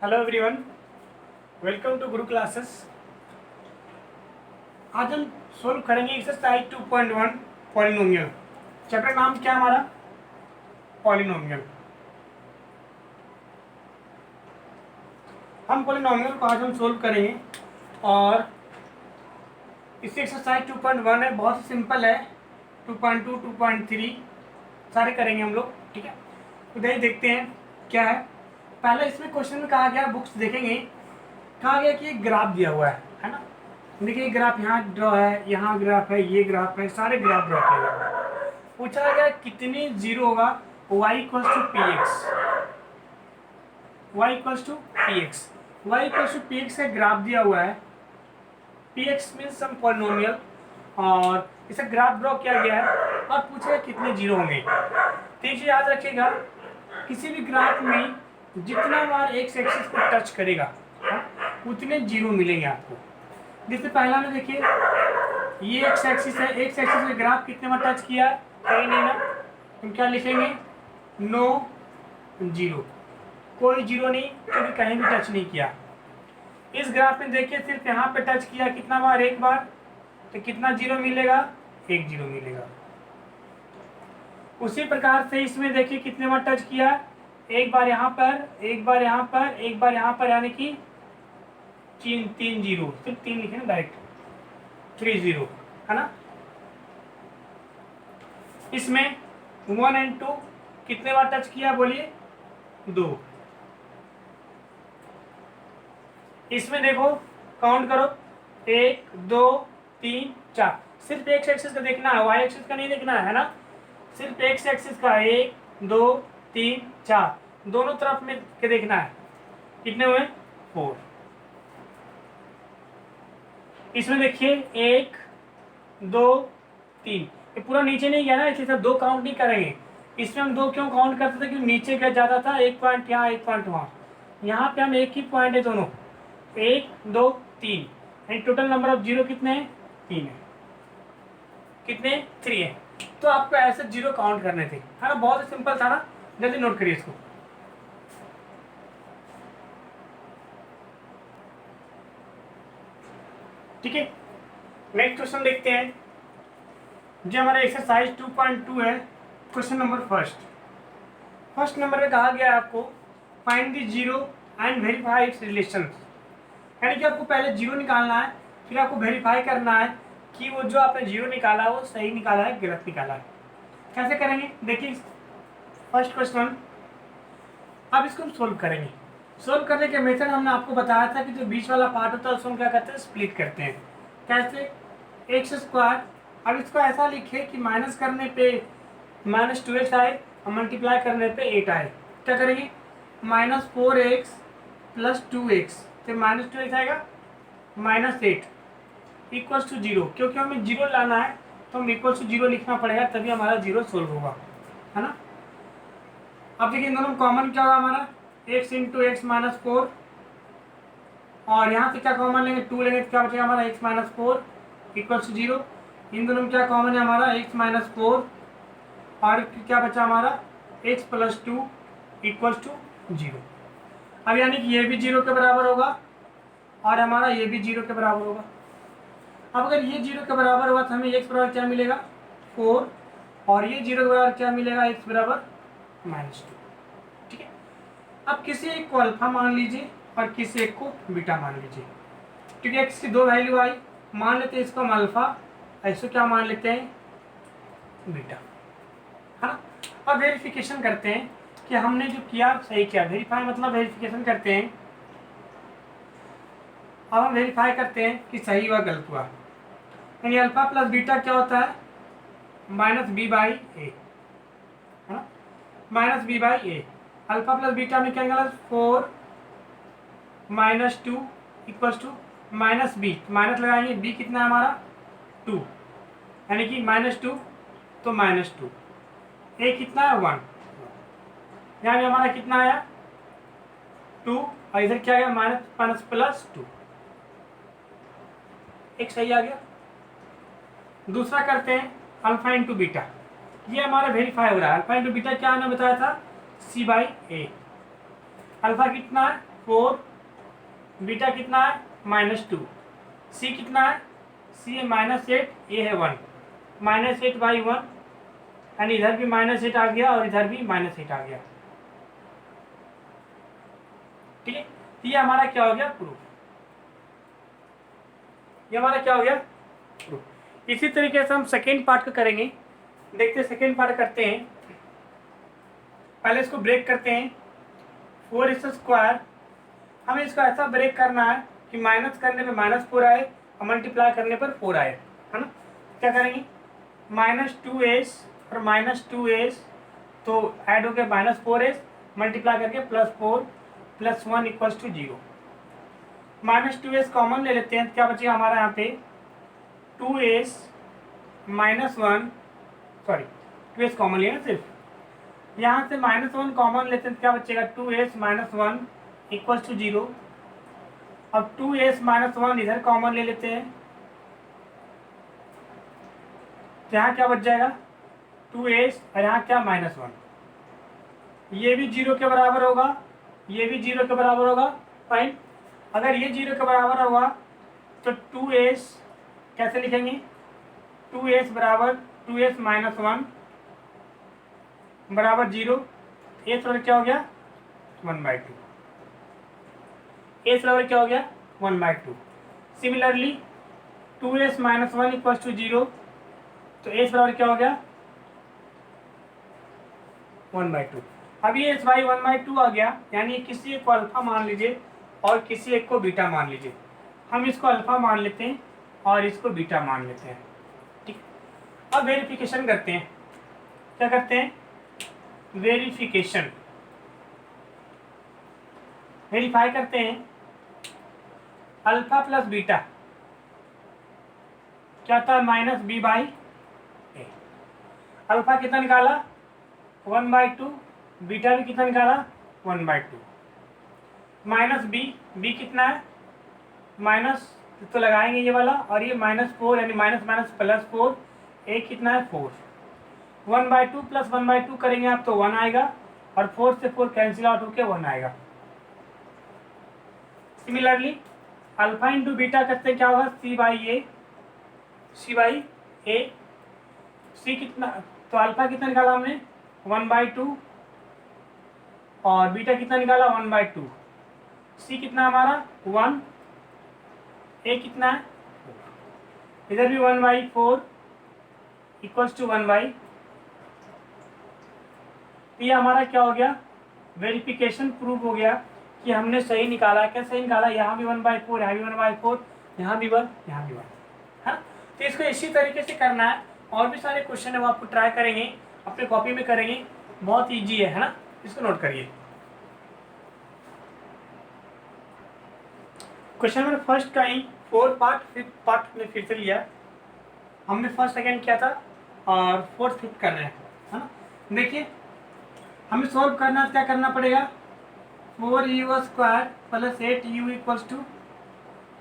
Hello everyone, welcome to Guru classes. आज हम solve करेंगे एक्सरसाइज 2.1 पॉलिनोमियल। चैप्टर नाम क्या हमारा? पॉलिनोमियल। हम पॉलिनोमियल को आज हम सोल्व करेंगे और इस एक्सरसाइज 2.1 है, बहुत ही सिंपल है। 2.2 2.3 सारे करेंगे हम लोग, ठीक है। उधर ही देखते हैं क्या है। पहले इसमें क्वेश्चन में कहा गया, बुक्स देखेंगे, कहा गया कि एक ग्राफ दिया हुआ है ना। देखिए ग्राफ यहाँ ड्रॉ है, यहाँ ग्राफ है, ये ग्राफ है, सारे ग्राफ ड्रॉ किए गए। पूछा गया कितनी जीरो होगा y equals to p x. Y equals to p x, y equals to p x का ग्राफ दिया हुआ है। P x means some polynomial और इसे ग्राफ ड्रॉ किया गया है और पूछा कितने जीरो होंगे। तो ये याद रखिएगा, किसी भी ग्राफ में जितना बार एक्स एक्सिस को टच करेगा उतने जीरो मिलेंगे आपको। जैसे पहला में देखिए, ये एक्स एक्सिस है, एक्स एक्सिस में ग्राफ कितने बार टच किया? कहीं नहीं ना। हम क्या लिखेंगे? नो जीरो, कोई जीरो नहीं, क्योंकि कहीं भी टच नहीं किया। इस ग्राफ में देखिए सिर्फ यहाँ पे टच किया, कितना बार? एक बार, तो कितना जीरो मिलेगा? एक जीरो मिलेगा। उसी प्रकार से इसमें देखिए कितने बार टच किया? एक बार यहाँ पर, एक बार यहाँ पर, एक बार यहाँ पर, यानी कि तीन जीरो, सिर्फ तीन लिखे ना डायरेक्ट, 3 जीरो है ना। इसमें 1 एंड 2 कितने बार टच किया? बोलिए, 2। इसमें देखो, काउंट करो, 1 2 3 4। सिर्फ एक्स एक्सिस का देखना है, वाई एक्सिस का नहीं देखना है ना। सिर्फ एक्स एक्सिस का 1 2 3 4 दोनों तरफ में के देखना है। कितने हुए? 4। इसमें देखिए 1 2 3, ये पूरा नीचे नहीं गया ना, इसलिए सब 2 काउंट नहीं करेंगे। इसमें हम 2 क्यों काउंट करते थे? क्योंकि नीचे क्या जाता था, 1 पॉइंट यहाँ, 1 पॉइंट वहाँ। यहाँ पे हम एक ही पॉइंट है दोनों, 1 2 3, यानी टोटल नंबर ऑफ जीरो कितने हैं? 3 है। कितने? 3 है। तो आपको ऐसे जीरो काउंट करने थे, है ना। बहुत ही सिंपल था ना, जल्दी नोट करिए इसको। ठीक है, नेक्स्ट क्वेश्चन देखते हैं। जो हमारा एक्सरसाइज 2.2 है, क्वेश्चन नंबर फर्स्ट नंबर में कहा गया है आपको find the zero and verify it's relations. यानी कि आपको पहले जीरो निकालना है, फिर आपको वेरीफाई करना है कि वो जो आपने जीरो निकाला है वो सही निकाला है, गलत निकाला है। कैसे करेंगे? देखिए फर्स्ट क्वेश्चन, अब इसको हम सोल्व करेंगे। सोल्व करने के मेथड हमने आपको बताया था कि जो बीच वाला पार्ट होता है उसको हम क्या करते हैं? स्प्लिट करते हैं। कैसे? X square. अब इसको ऐसा लिखे कि माइनस करने पे -2x आए और मल्टीप्लाई करने पे 8 आए। क्या करेंगे? -4x + 2x, फिर -2x आएगा, -8 इक्वल्स टू 0। क्योंकि हमें 0 लाना है तो हम इक्वल्स टू 0 लिखना पड़ेगा, तभी हमारा 0 सोल्व होगा, है ना। अब देखिए इन दोनों कॉमन क्या होगा हमारा? x × x - 4, और यहाँ से क्या कॉमन लेंगे? 2 लेंगे तो क्या बचेगा हमारा? x - 4 equals to 0। इन दोनों में क्या कॉमन है हमारा? x - 4, और क्या बचा हमारा? x + 2 equals to 0। अब यानी कि ये भी 0 के बराबर होगा और हमारा ये भी 0 के बराबर होगा। अब अगर ये 0 के बराबर हुआ तो हमें x बराबर क्या मिलेगा? 4, और ये 0 के बराबर क्या मिलेगा? x बराबर -2। ठीक है। अब किसी एक को अल्फा मान लीजिए और किसी एक को बीटा मान लीजिए, क्योंकि x की 2 वैल्यू आई। मान लेते हैं इसको हम अल्फा, ऐसे क्या मान लेते हैं? बीटा, है ना। और वेरिफिकेशन करते हैं कि हमने जो किया सही किया। वेरीफाई मतलब वेरिफिकेशन करते हैं। अब हम वेरीफाई करते हैं कि सही हुआ गलत हुआ। यानी अल्फा + बीटा क्या होता है? -b/a, है ना, -b/a। अल्फा + बीटा में क्या निकाला? 4 - 2 इक्वल्स टू -b, माइनस लगाएंगे, b कितना है हमारा? 2, यानी कि -2 तो -2, a कितना है? 1, यानी हमारा कितना आया? 2, और इधर क्या गया? -+2, एक सही आ गया। दूसरा करते हैं अल्फा × बीटा। ये हमारा वेरीफाई हो रहा है। अल्फा × बीटा क्या हमने बताया था? c/a। अल्फा कितना है? 4, बीटा कितना है -2, सी कितना है, सी है -8, ए है 1, -8/1, यानी इधर भी -8 आ गया और इधर भी -8 आ गया। ठीक है, ये हमारा क्या हो गया, प्रूफ। ये हमारा क्या हो गया, प्रूफ। इसी तरीके से हम सेकेंड पार्ट को करेंगे। देखते हैं सेकेंड पार्ट करते हैं। पहले इसको ब्रेक करते हैं। 4x², हमें इसको ऐसा ब्रेक करना है कि माइनस करने पे -4 आए और मल्टीप्लाई करने पर 4 आए, है ना। क्या करेंगे, -2s और -2s तो ऐड हो गया -4s, मल्टीप्लाई करके +4 + 1 = 0। -2s कॉमन ले लेते हैं, तो क्या बचेगा हमारा यहाँ पे 2s -1, सॉरी 2s कॉमन लिया ना सिर्फ, यहाँ से -1 कॉमन लेते हैं, तो क्या बचेगा 2s -1 = 0। अब 2s -1 इधर कॉमन ले लेते हैं, तो यहाँ क्या बच जाएगा 2s और यहाँ क्या -1, ये भी 0 के बराबर होगा, ये भी 0 के बराबर होगा। फाइन, अगर ये 0 के बराबर होगा तो 2s कैसे लिखेंगे, 2s बराबर 2s -1 बराबर 0, s बराबर क्या हो गया 1/2, s बराबर क्या हो गया 1/2। सिमिलरली 2s -1 = 0, तो s बराबर क्या हो गया 1/2। अब ये s बाई 1/2 आ गया, यानी किसी एक को अल्फा मान लीजिए और किसी एक को बीटा मान लीजिए। हम इसको अल्फा मान लेते हैं और इसको बीटा मान लेते हैं। ठीक, अब वेरिफिकेशन करते हैं। क्या करते हैं, वेरिफिकेशन, वेरीफाई करते हैं। अल्फा प्लस बीटा क्या था -b/a, अल्फा कितना निकाला 1/2, बीटा भी कितना निकाला 1/2, -b कितना है माइनस, तो लगाएंगे ये वाला, और ये -4 यानी -+4, a कितना है 4, 1/2 + 1/2 करेंगे आप तो 1 आएगा, और 4 से 4 कैंसिल आउट होकर 1 आएगा। सिमिलरली अल्फा इंटू बीटा करते हैं, क्या होगा c/a, c कितना, तो अल्फा कितना निकाला हमने 1/2 और बीटा कितना निकाला 1/2, c कितना हमारा 1, a कितना है, इधर भी 1/4 = 1/, ये हमारा क्या हो गया, वेरिफिकेशन प्रूफ हो गया कि हमने सही निकाला। क्या सही निकाला, यहाँ भी 1/4, यहाँ भी 1/4, यहाँ भी 1, यहाँ भी 1, है। तो इसको इसी तरीके से करना है। और भी सारे क्वेश्चन है वो आपको ट्राई करेंगे, अपने कॉपी में करेंगे, बहुत ईजी है ना, इसको नोट करिए। क्वेश्चन नंबर फर्स्ट का ही 4 पार्ट, 5th पार्ट में फिर से लिया। हमने फर्स्ट सेकेंड किया था और 4th 5th कर रहे हैं, है ना। देखिए हमें सॉल्व करना है, क्या करना पड़ेगा, 4u² + 8u =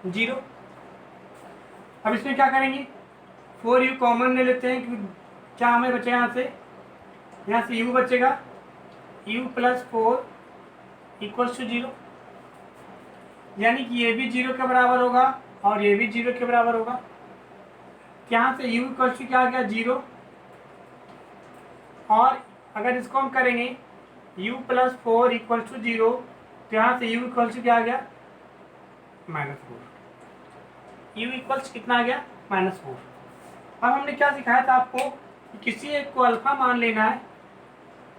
0। अब इसमें क्या करेंगे, 4u कॉमन ले लेते हैं, क्योंकि क्या हमें बचेगा यहाँ से u बचेगा, u + 4 = 0, यानी कि ये भी 0 के बराबर होगा और ये भी 0 के बराबर होगा। यहाँ से u = क्या आ गया 0, और अगर इसको हम करेंगे u + 4 = 0, तो यहाँ से u = क्या आ गया -4, u = कितना आ गया -4। अब हमने क्या सिखाया था आपको कि किसी एक को अल्फा मान लेना है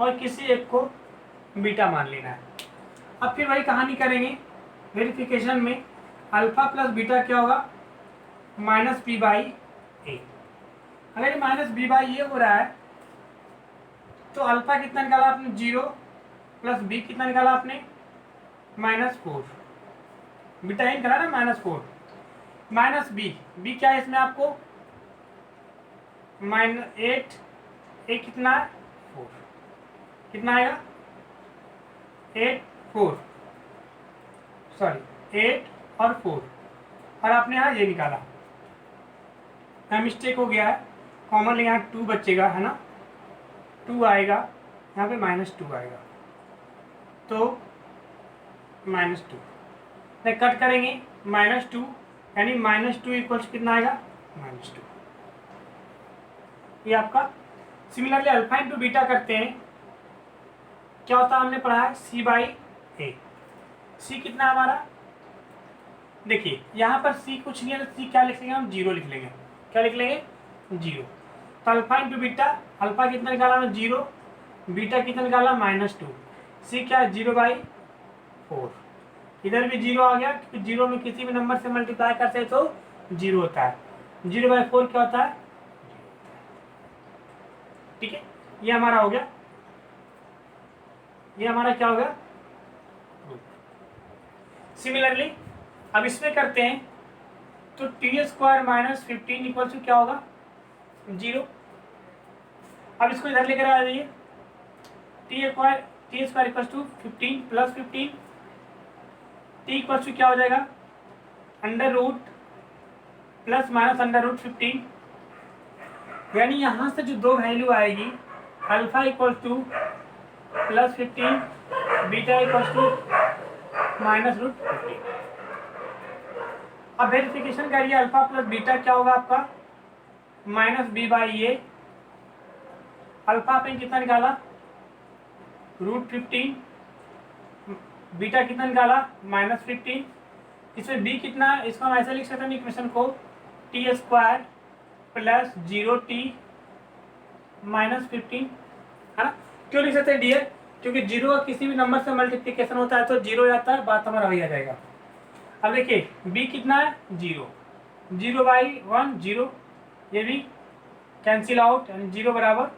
और किसी एक को बीटा मान लेना है। अब फिर वही कहानी करेंगे वेरिफिकेशन में, अल्फा प्लस बीटा क्या होगा -b/a। अगर -b/a हो रहा है तो अल्फा कितना निकाला आपने 0 + b कितना निकाला आपने -4, बीटा ही निकाला ना -4, -b क्या है इसमें आपको -8, a कितना है 4, कितना आएगा 8 और 4, और आपने यहाँ ये निकाला, यहाँ मिस्टेक हो गया है, कॉमन यहाँ 2 बचेगा, है ना, 2 आएगा यहाँ पे -2 आएगा, तो -2, नहीं कट करेंगे -2, यानी -2 इक्वल्स कितना आएगा, -2। ये आपका सिमिलरली अल्फा इंटू बीटा करते हैं, क्या होता है हमने पढ़ा है C/A। C कितना है हमारा, देखिए यहाँ पर C कुछ नहीं है तो C क्या लिख लेंगे हम, 0 लिख लेंगे। क्या लिख लेंगे, 0। तो अल्फा इंटू बीटा, अल्फा कितना निकाला हमने 0, बीटा कितना निकाला -2, C क्या है 0/4। इधर भी 0 आ गया क्योंकि 0 में किसी भी नंबर से मल्टीप्लाई करते हैं तो 0 होता है, 0/4 क्या होता है, ठीक है। ये हमारा हो गया, ये हमारा क्या हो गया। सिमिलरली अब इसमें करते हैं तो t² - 15 इक्वल टू क्या होगा, 0। अब इसको इधर लेकर आ जाइए, t² equal to 15 plus 15, t equal to क्या हो जाएगा, √ प्लस माइनस √15, यानी यहाँ से जो दो वैल्यू आएगी, alpha equal to +15, beta equal to -√15। अब वेरिफिकेशन करिए, अल्फा प्लस बीटा क्या होगा आपका, -b/a। अल्फा आपने कितना निकाला, √15, बीटा कितना निकाला, -15। इसमें b कितना है, इसको हम ऐसे लिख सकते हैं इक्वेशन को, t² + 0t -15, है ना। क्यों लिख सकते हैं डियर, क्योंकि 0 का किसी भी नंबर से मल्टीप्लिकेशन होता है तो 0 जाता है, बात हमारा वही आ जाएगा। अब देखिए b कितना है, 0, 0/1 0, ये भी कैंसिल आउट, यानी 0 बराबर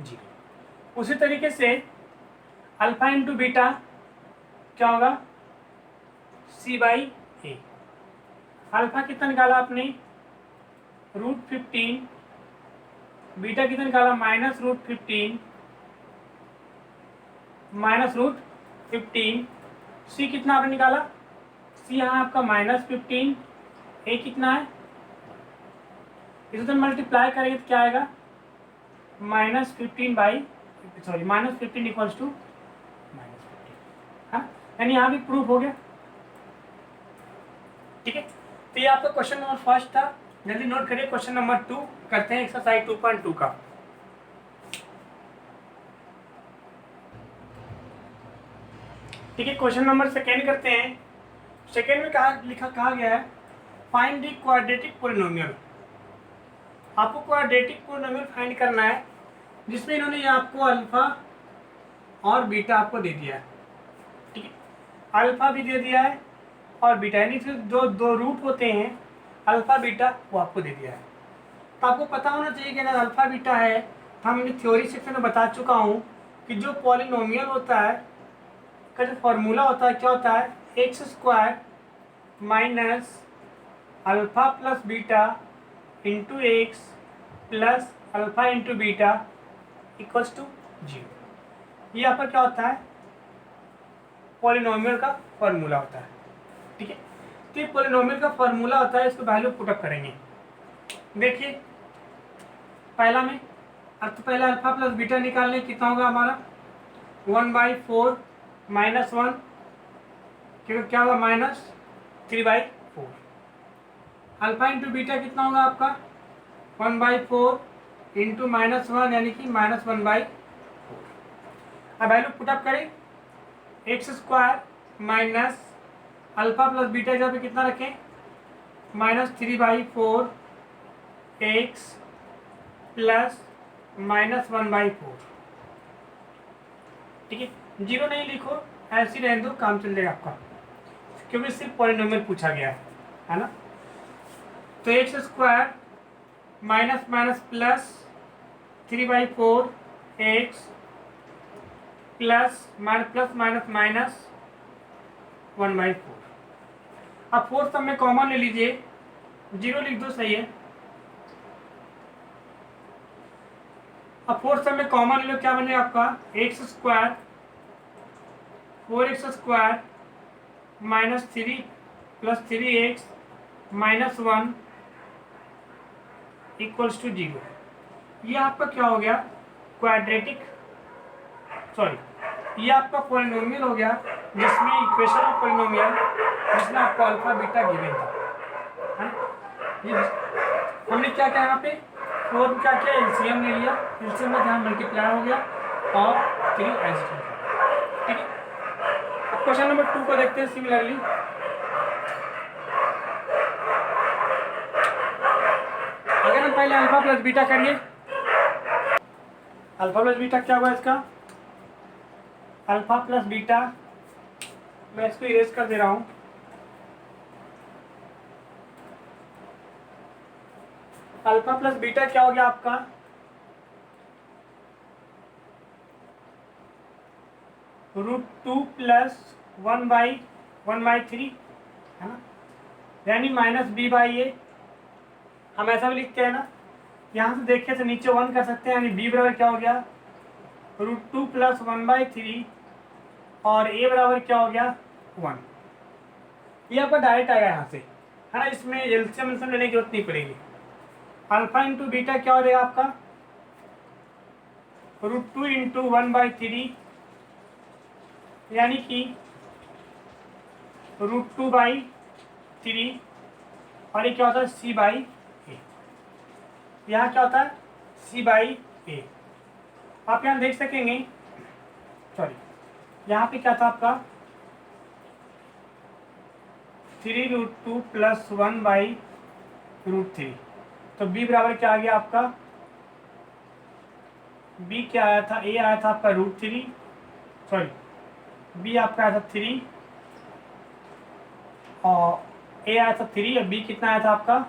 0। उसी तरीके से अल्फा इंटू बीटा क्या होगा, C/A। अल्फा कितना निकाला आपने, √15, बीटा कितना निकाला, -√15, -√15, C कितना आपने निकाला, C यहाँ आपका -15, A कितना है, इसे तो मल्टीप्लाई करेंगे तो क्या आएगा, -15 इक्वल्स टू -15, हाँ, यानी यहाँ भी प्रूफ हो गया, ठीक है। तो ये आपका क्वेश्चन नंबर फर्स्ट था। जल्दी नोट करिए, क्वेश्चन नंबर 2 करते हैं एक्सरसाइज 2.2 का। ठीक है, क्वेश्चन नंबर सेकेंड करते हैं। सेकेंड में कहा गया है फाइंड द क्वाड्रेटिक पोलिनोमियल। आपको क्वाड्रेटिक पोलिनोमियल फाइंड करना है जिसमें इन्होंने आपको अल्फा और बीटा आपको दे दिया है, ठीक है। अल्फा भी दे दिया है और बीटा, यानी जो दो रूट होते हैं अल्फा बीटा, वो आपको दे दिया है। तो आपको पता होना चाहिए कि अगर अल्फा बीटा है, तो हमने थ्योरी सेक्शन में बता चुका हूँ कि जो पॉलिनोमियल होता है का जो फॉर्मूला होता है क्या होता है, x² minus alpha plus beta into x plus alpha into beta equals to 0। ये आपका क्या होता है, पॉलिनोमियल का फॉर्मूला होता है, ठीक है। तो ये पॉलिनोमियल का फॉर्मूला होता है, इसको वैल्यू पुटअप करेंगे। देखिए पहला में, अब तो पहले अल्फा प्लस बीटा निकालने कितना होगा हमारा, 1/4 -1, क्योंकि क्या होगा -3/4। अल्फा इंटू बीटा कितना होगा आपका, 1/4 इंटू -1, यानी कि -1/4। अब वैल्यू पुटअप करें, x² minus alpha plus beta जहाँ पे कितना रखें, -3/4 x प्लस -1/4, ठीक है। 0 नहीं लिखो, ऐसे रहने दो, काम चल जाएगा आपका, क्योंकि सिर्फ पॉलिनोमियल पूछा गया है ना। तो x² minus minus plus 3/4 x plus minus minus 1/4। अब फोर्थ सब में कॉमन ले लीजिए, 0 लिख दो, सही है। अब फोर्थ सब में कॉमन ले लो, क्या बनेगा आपका, x² 4x² -3 plus 3x -1 equals to 0। ये आपका क्या हो गया, क्वाड्रेटिक, सॉरी ये आपका पॉलिनोमियल हो गया जिसमें इक्वेशन ऑफ पॉलिनोमियल जिसमें आपको अल्फा बीटा गिवन था, है ना? ये हमने क्या किया यहाँ पे 4 क्या किया, एलसीएम ले लिया, एलसीएम में ध्यान मल्टीप्लाई हो गया और 3 एजिट, ठीक है। अब क्वेश्चन नंबर 2 को देखते हैं। सिमिलरली अगर हम पहले अल्फा प्लस बीटा करिए, अल्फा प्लस बीटा क्या हुआ इसका, अल्फा प्लस बीटा, मैं इसको इरेज कर दे रहा हूं। अल्फा प्लस बीटा क्या हो गया आपका, √2 प्लस 1/3, है ना, यानी -b/a। हम ऐसा भी लिखते हैं ना, यहाँ से देखिए तो नीचे 1 कर सकते हैं, यानी b बराबर क्या हो गया, √2 प्लस 1/3 और a बराबर क्या हो गया 1। ये आपका डायरेक्ट आएगा यहाँ से, है ना, इसमें एलसीएम लेने की जरूरत नहीं पड़ेगी। अल्फा इंटू बीटा क्या हो जाएगा आपका, √2 इंटू 1/3 यानी कि √2/3 और ये क्या होता है c/a। यहाँ क्या होता है c/a। आप यहाँ देख सकेंगे, सॉरी यहाँ पे क्या था आपका 3√2 प्लस 1/√3, तो b बराबर क्या आ गया आपका, b क्या आया था, a आया था आपका √3, सॉरी b आपका आया था 3 और a आया था 3 और b कितना आया था आपका,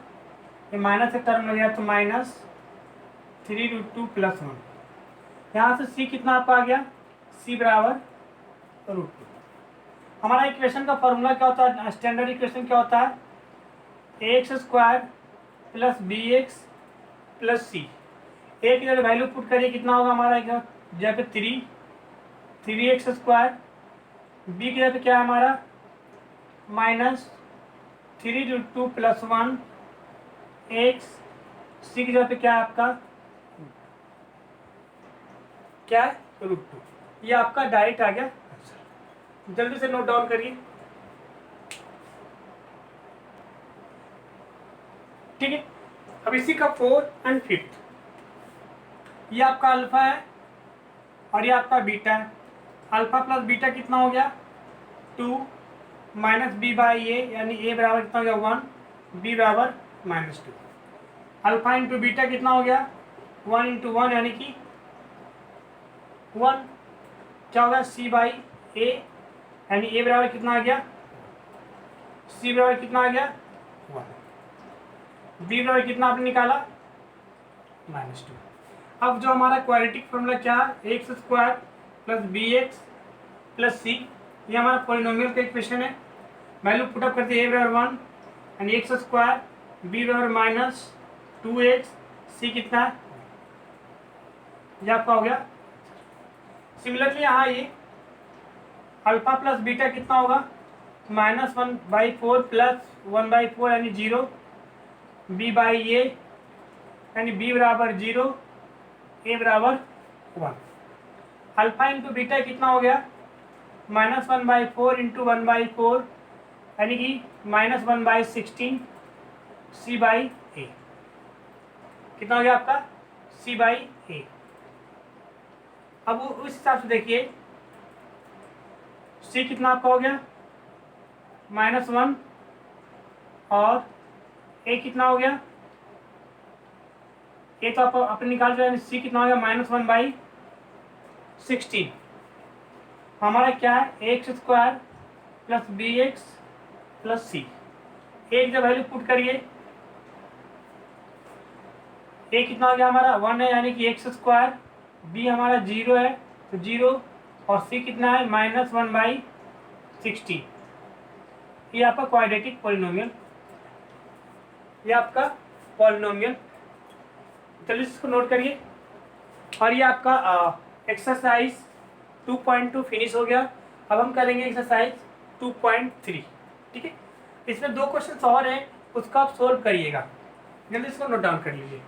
ये माइनस एक टर्म लग गया तो -3√2 प्लस 1। यहाँ से c कितना आपका आ गया, c बराबर √2। हमारा इक्वेशन का फॉर्मूला क्या होता है, स्टैंडर्ड इक्वेशन क्या होता है, ax² plus bx plus c। a की जगह वैल्यू पुट करिए, कितना होगा हमारा जगह पे 3x², b की जगह पे क्या है हमारा -3√2 प्लस 1 x, c की जगह पे क्या है आपका, क्या है √2। ये आपका डायरेक्ट आ गया, जल्दी से नोट डाउन करिए, ठीक है। अब इसी का 4 और 5, ये आपका अल्फा है और ये आपका बीटा है। अल्फा प्लस बीटा कितना हो गया 2 माइनस b/a, यानी a बराबर कितना हो गया 1, b बराबर -2। अल्फा इंटू बीटा कितना हो गया 1 इंटू 1 यानी कि 1, क्या होगा c/a, यानी a बराबर कितना आ गया, c बराबर कितना आ गया 1, b बराबर कितना आपने निकाला -2। अब जो हमारा क्वाड्रेटिक फॉर्मूला क्या है, x² plus bx plus c, ये हमारा पॉलिनोमियल का इक्वेशन है। वैल्यू पुटअप करते हैं a बराबर 1 यानी x², b बराबर -2x, c कितना है, ये आपका हो गया। सिमिलरली यहाँ ये अल्फा प्लस बीटा कितना होगा, -1/4 प्लस 1/4 यानी 0, b/a यानी b बराबर 0, a बराबर 1। अल्फा इंटू बीटा कितना हो गया -1/4 इंटू 1/4 यानी कि -1/16 c/a, कितना हो गया आपका c/a। अब उस हिसाब से देखिए c कितना आपका हो गया -1 और a कितना हो गया, a तो आप अपने निकाल रहे हैं, c कितना हो गया -1/16। हमारा क्या है x² plus bx plus c, एक जब वैल्यू पुट करिए, a कितना हो गया हमारा 1 है यानी कि x², b हमारा 0 है तो 0 और c कितना है -1/16। ये आपका क्वाड्रेटिक पॉलिनोमियल, ये आपका पॉलिनोमियल, चलिए इसको नोट करिए। और ये आपका एक्सरसाइज 2.2 फिनिश हो गया। अब हम करेंगे एक्सरसाइज 2.3, ठीक है। इसमें 2 क्वेश्चन और हैं, उसका आप सोल्व करिएगा, जल्दी इसको नोट डाउन कर लीजिए।